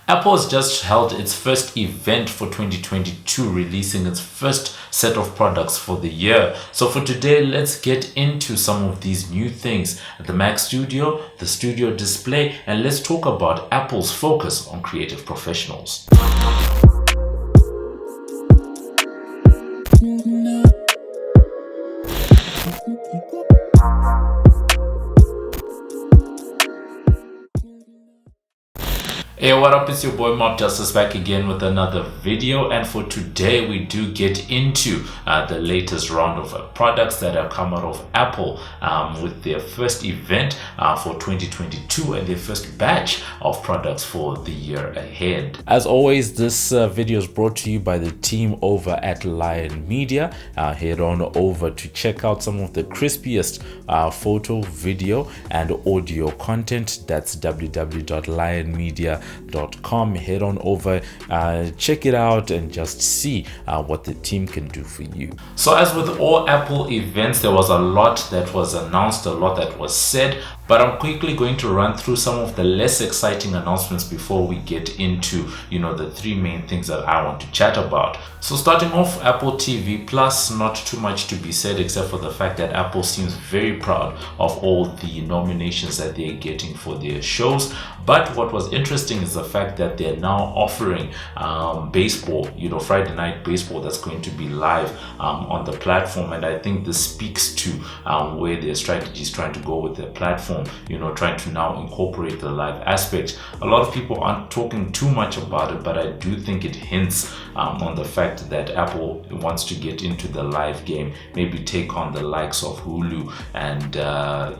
Apple has just held its first event for 2022, releasing its first set of products for the year. So for today, let's get into some of these new things: the Mac Studio, the Studio Display, and let's talk about Apple's focus on creative professionals. Hey, what up? It's your boy MobbJustice back again with another video, and for today we do get into the latest round of products that have come out of Apple with their first event for 2022 and their first batch of products for the year ahead. As always, this video is brought to you by the team over at Lion Media. Head on over to check out some of the crispiest photo, video, and audio content. That's www.lionmedia.com. Head on over, check it out, and just see what the team can do for you. So as with all Apple events, there was a lot that was announced, a lot that was said, but I'm quickly going to run through some of the less exciting announcements before we get into, the three main things that I want to chat about. So starting off, Apple TV Plus, not too much to be said except for the fact that Apple seems very proud of all the nominations that they're getting for their shows. But what was interesting is the fact that they're now offering baseball, Friday Night Baseball, that's going to be live on the platform. And I think this speaks to where their strategy is trying to go with their platform, trying to now incorporate the live aspect. A lot of people aren't talking too much about it, but I do think it hints on the fact that Apple wants to get into the live game, maybe take on the likes of Hulu and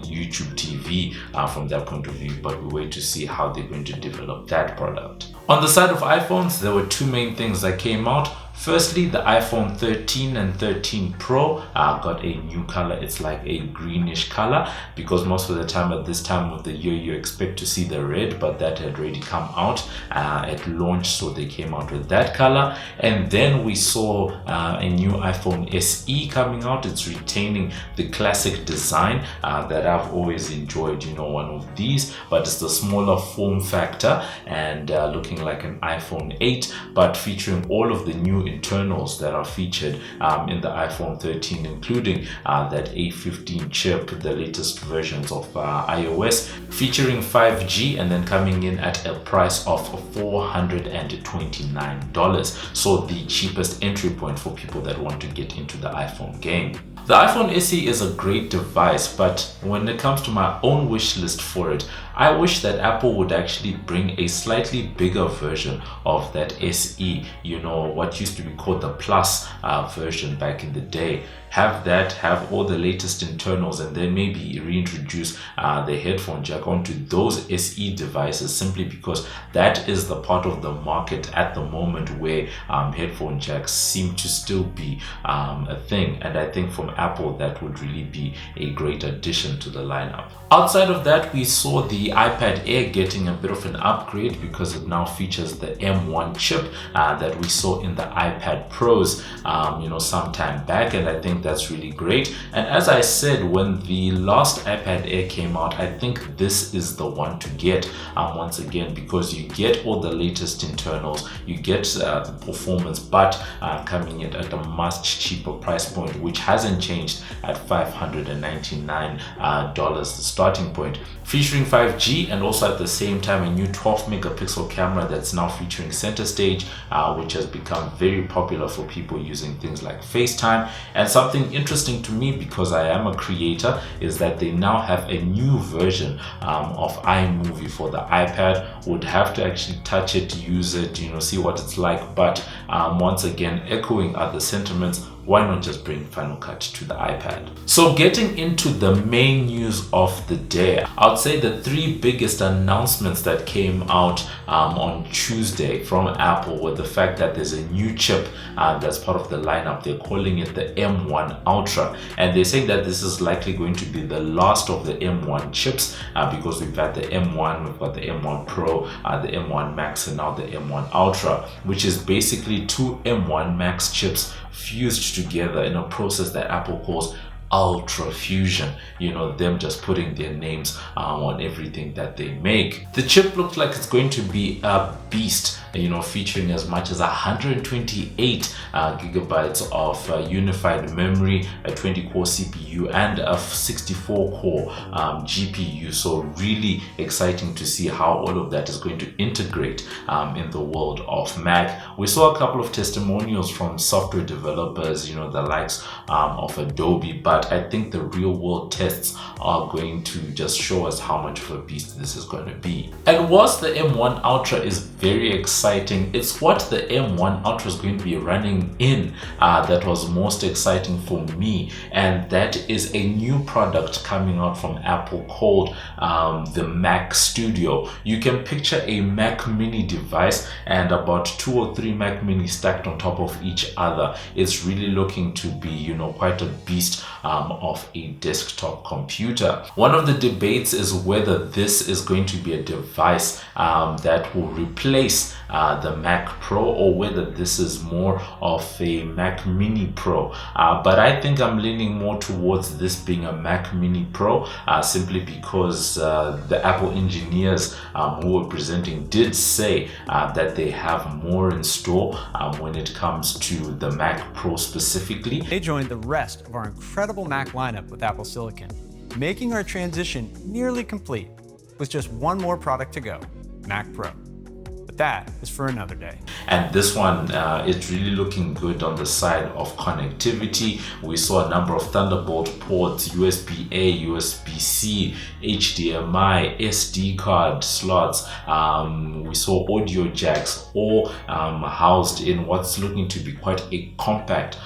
YouTube TV from that point of view, but we wait to see how they're going to develop that product. On the side of iPhones, there were two main things that came out. Firstly, the iPhone 13 and 13 Pro got a new color. It's like a greenish color, because most of the time at this time of the year you expect to see the red, but that had already come out at launch, so they came out with that color. And then we saw a new iPhone SE coming out. It's retaining the classic design that I've always enjoyed, one of these, but it's the smaller form factor and looking like an iPhone 8, but featuring all of the new internals that are featured in the iPhone 13, including that A15 chip, the latest versions of iOS, featuring 5G, and then coming in at a price of $429. So the cheapest entry point for people that want to get into the iPhone game. The iPhone SE is a great device, but when it comes to my own wish list for it, I wish that Apple would actually bring a slightly bigger version of that SE, what used to be called the Plus version back in the day. Have that, have all the latest internals, and then maybe reintroduce the headphone jack onto those SE devices, simply because that is the part of the market at the moment where headphone jacks seem to still be a thing. And I think from Apple, that would really be a great addition to the lineup. Outside of that, we saw the iPad Air getting a bit of an upgrade because it now features the M1 chip that we saw in the iPad Pros some time back, and I think that's really great. And as I said, when the last iPad Air came out, I think this is the one to get once again, because you get all the latest internals, you get the performance, but coming in at a much cheaper price point, which hasn't changed at $599 the starting point, featuring 5G, and also at the same time a new 12 megapixel camera that's now featuring center stage, which has become very popular for people using things like FaceTime. And something interesting to me, because I am a creator, is that they now have a new version of Imovie for the iPad. Would have to actually touch it, use it, see what it's like, but once again, echoing other sentiments, why not just bring Final Cut to the iPad? So getting into the main news of the day, I would say the three biggest announcements that came out on Tuesday from Apple were the fact that there's a new chip that's part of the lineup. They're calling it the M1 Ultra, and they're saying that this is likely going to be the last of the M1 chips because we've had the M1, we've got the M1 Pro, the M1 Max, and now the M1 Ultra, which is basically two M1 Max chips fused together in a process that Apple calls ultra fusion, them just putting their names on everything that they make. The chip looks like it's going to be a beast, featuring as much as 128 gigabytes of unified memory, a 20-core CPU, and a 64-core GPU. So really exciting to see how all of that is going to integrate in the world of Mac. We saw a couple of testimonials from software developers, the likes of Adobe, but I think the real world tests are going to just show us how much of a beast this is going to be. And whilst the M1 Ultra is very exciting, it's what the M1 Ultra is going to be running in that was most exciting for me, and that is a new product coming out from Apple called the Mac Studio. You can picture a Mac Mini device and about 2 or 3 Mac Mini stacked on top of each other. It's really looking to be, quite a beast of a desktop computer. One of the debates is whether this is going to be a device that will replace the Mac Pro, or whether this is more of a Mac Mini Pro. But I think I'm leaning more towards this being a Mac Mini Pro, simply because the Apple engineers who were presenting did say that they have more in store when it comes to the Mac Pro specifically. They joined the rest of our incredible Mac lineup with Apple Silicon, making our transition nearly complete with just one more product to go, Mac Pro. That is for another day. And this one is really looking good on the side of connectivity. We saw a number of Thunderbolt ports, USB-A, USB-C, HDMI, SD card slots. We saw audio jacks, all housed in what's looking to be quite a compact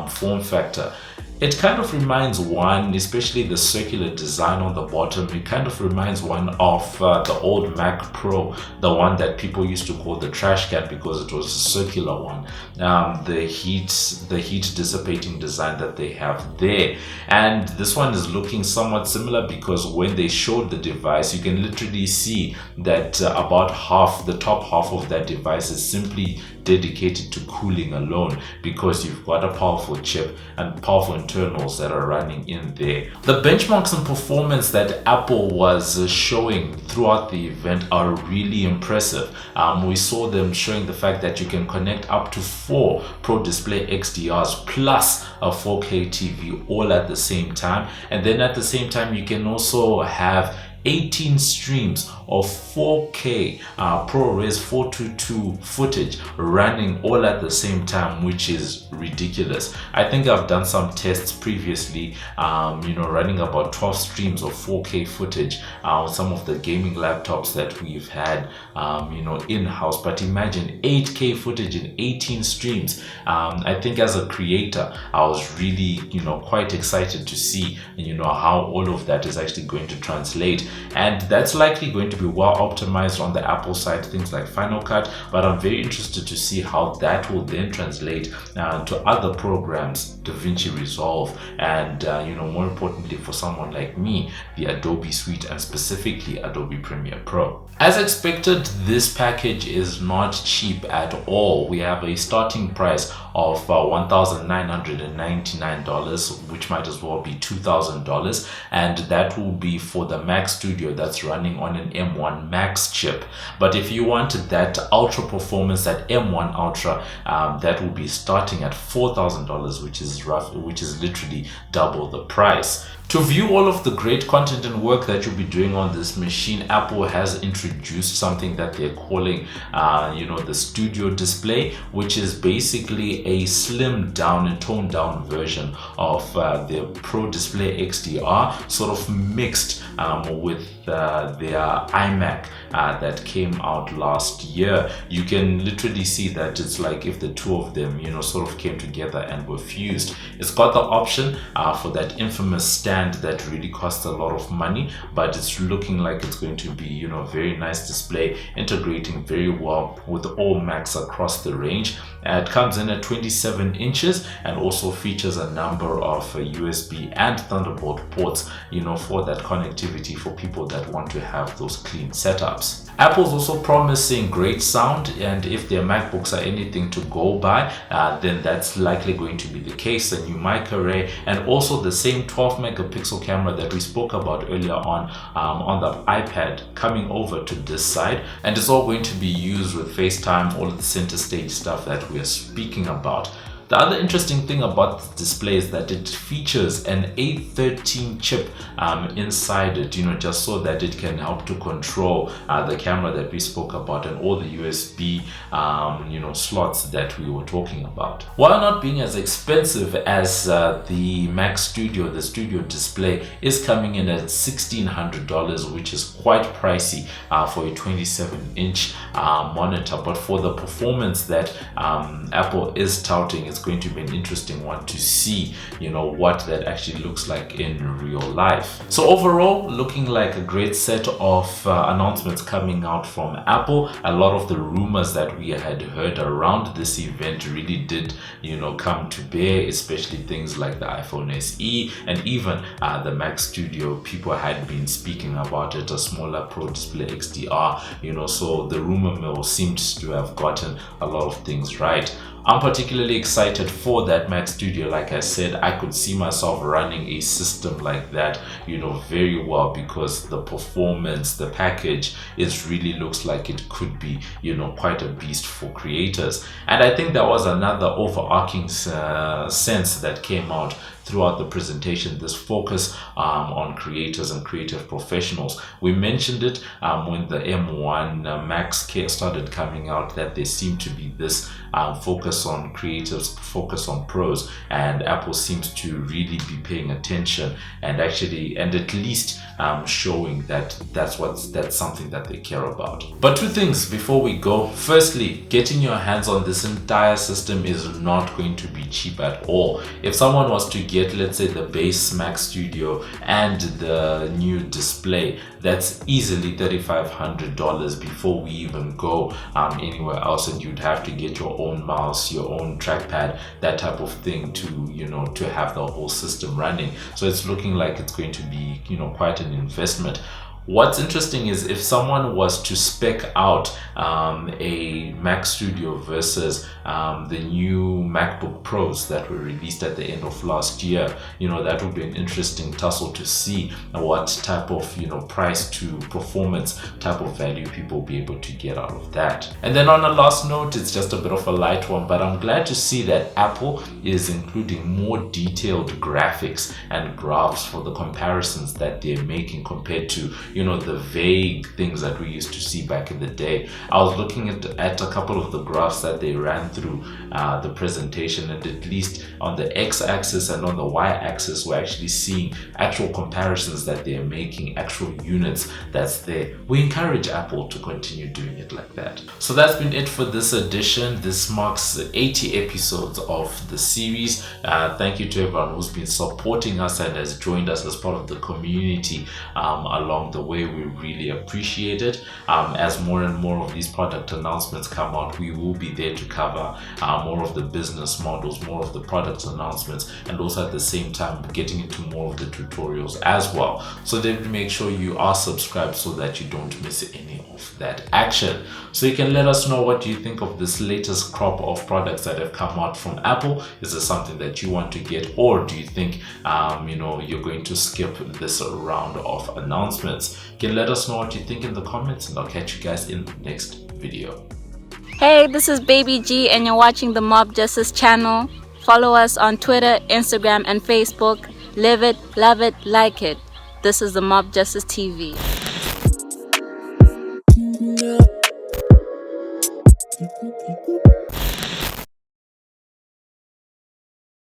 form factor. It kind of reminds one, especially the circular design on the bottom, it kind of reminds one of the old Mac Pro, the one that people used to call the trash can because it was a circular one. The heat dissipating design that they have there. And this one is looking somewhat similar because when they showed the device, you can literally see that about half, the top half of that device is simply dedicated to cooling alone, because you've got a powerful chip and powerful internals that are running in there. The benchmarks and performance that Apple was showing throughout the event are really impressive. We saw them showing the fact that you can connect up to 4 Pro Display XDRs plus a 4K TV all at the same time, and then at the same time you can also have 18 streams of 4K ProRes 422 footage running all at the same time, which is ridiculous. I think I've done some tests previously, running about 12 streams of 4K footage on some of the gaming laptops that we've had, in-house. But imagine 8K footage in 18 streams. I think as a creator, I was really, quite excited to see, how all of that is actually going to translate. And that's likely going to be well optimized on the Apple side, things like Final Cut, but I'm very interested to see how that will then translate to other programs, DaVinci Resolve, and more importantly for someone like me, the Adobe Suite, and specifically Adobe Premiere Pro. As expected, this package is not cheap at all. We have a starting price of $1,999, which might as well be $2,000, and that will be for the Mac Studio that's running on an M1 Max chip. But if you wanted that ultra performance, that M1 Ultra, that will be starting at $4,000, which is literally double the price. To view all of the great content and work that you'll be doing on this machine, Apple has introduced something that they're calling, the Studio Display, which is basically a slimmed down and toned down version of their Pro Display XDR, sort of mixed with their iMac that came out last year. You can literally see that it's like if the two of them, sort of came together and were fused. It's got the option for that infamous stand that really costs a lot of money, but it's looking like it's going to be, very nice display, integrating very well with all Macs across the range. It comes in at 27 inches and also features a number of USB and Thunderbolt ports, for that connectivity for people that want to have those clean setups. Apple's also promising great sound, and if their MacBooks are anything to go by, then that's likely going to be the case. A new mic array, and also the same 12 megapixel camera that we spoke about earlier on the iPad coming over to this side, and it's all going to be used with FaceTime, all of the center stage stuff that we are speaking about. The other interesting thing about this display is that it features an A13 chip inside it, just so that it can help to control the camera that we spoke about and all the USB, slots that we were talking about. While not being as expensive as the Mac Studio, the Studio display is coming in at $1,600, which is quite pricey for a 27-inch monitor. But for the performance that Apple is touting, it's going to be an interesting one to see, what that actually looks like in real life. So overall, looking like a great set of announcements coming out from Apple. A lot of the rumors that we had heard around this event really did, come to bear, especially things like the iPhone SE and even the Mac Studio. People had been speaking about it, a smaller Pro Display XDR, so the rumor mill seems to have gotten a lot of things right. I'm particularly excited for that Mac Studio. Like I said, I could see myself running a system like that, very well, because the performance, the package, it really looks like it could be, quite a beast for creators. And I think that was another overarching sense that came out throughout the presentation, this focus on creators and creative professionals. We mentioned it when the M1 Max started coming out, that there seemed to be this focus on creatives, focus on pros, and Apple seems to really be paying attention and at least showing that that's something that they care about. But two things before we go. Firstly, getting your hands on this entire system is not going to be cheap at all. If someone was to get, let's say, the base Mac Studio and the new display, that's easily $3,500 before we even go anywhere else, and you'd have to get your own mouse, your own trackpad, that type of thing to have the whole system running. So it's looking like it's going to be quite an investment. What's interesting is if someone was to spec out a Mac Studio versus the new MacBook Pros that were released at the end of last year, that would be an interesting tussle to see what type of price to performance type of value people will be able to get out of that. And then on a last note, it's just a bit of a light one, but I'm glad to see that Apple is including more detailed graphics and graphs for the comparisons that they're making compared to the vague things that we used to see back in the day. I was looking at a couple of the graphs that they ran through the presentation, and at least on the x-axis and on the y-axis, we're actually seeing actual comparisons that they're making, actual units that's there. We encourage Apple to continue doing it like that. So that's been it for this edition. This marks 80 episodes of the series. Thank you to everyone who's been supporting us and has joined us as part of the community along the way. We really appreciate it. As more and more of these product announcements come out, we will be there to cover more of the business models, more of the product announcements, and also at the same time getting into more of the tutorials as well. So then make sure you are subscribed so that you don't miss any of that action. So you can let us know what you think of this latest crop of products that have come out from Apple. Is there something that you want to get, or do you think you're going to skip this round of announcements? You can let us know what you think in the comments, and I'll catch you guys in the next video. Hey, this is Baby G, and you're watching the MobbJustice channel. Follow us on Twitter, Instagram, and Facebook. Live it, love it, like it. This is the MobbJustice TV.